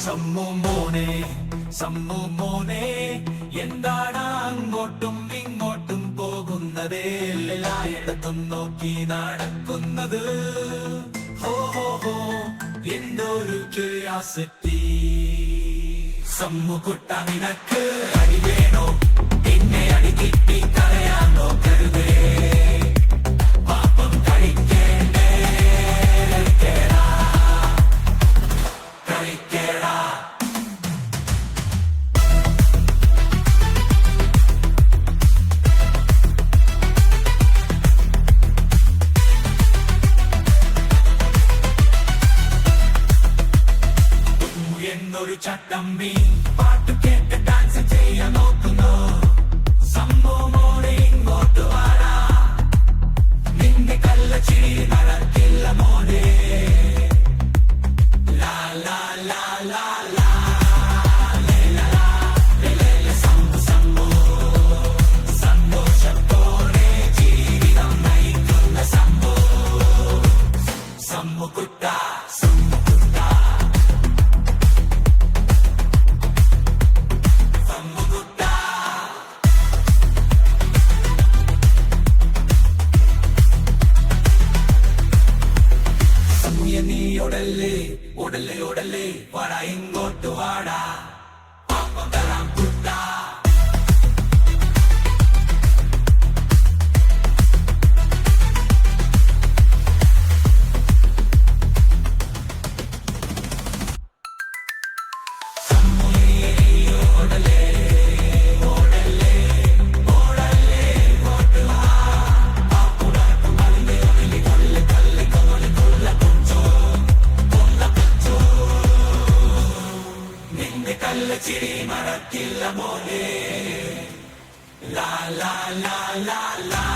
സമ്മു മോനെ സമ്മു മോനെ എന്താണ് അങ്ങോട്ടും ഇങ്ങോട്ടും പോകുന്നത് എല്ലായിടത്തും നോക്കി നടക്കുന്നത് ഹോ ഹോ ഹോ എന്തൊരു ക്യൂരിയോസിറ്റി സമ്മു കുട്ട നിനക്ക് അടി വേണോ എന്നെ അടി കിട്ടി കരയാൻ നോക്കരുതേ പാപം കഴിക്കേണ്ടേ കഴിക്കേടാ എന്നൊരു ചട്ടമ്പി പാട്ടു കേട്ട് ഡാൻസ് ചെയ്യാൻ നോക്കുന്നു സമ്മു മോനെ ഇങ്ങോട്ട് വാടാ നിന്റെ കള്ളച്ചിരി നടക്കില്ല മോനെ ലാ ലാ ലാ ലാ ലാ സന്തോഷത്തോടെ ജീവിതം നയിക്കുന്ന സമ്മു കുട്ട നീ ഓടല്ലേ ഓടല്ലേ ഓടല്ലേ വാടാ ഇങ്ങോട്ട് വാടാ പാപ്പം തരാം കുട്ട ചിരി മറക്കില്ല മോനെ ലാ ലാ ലാ ലാ ലാ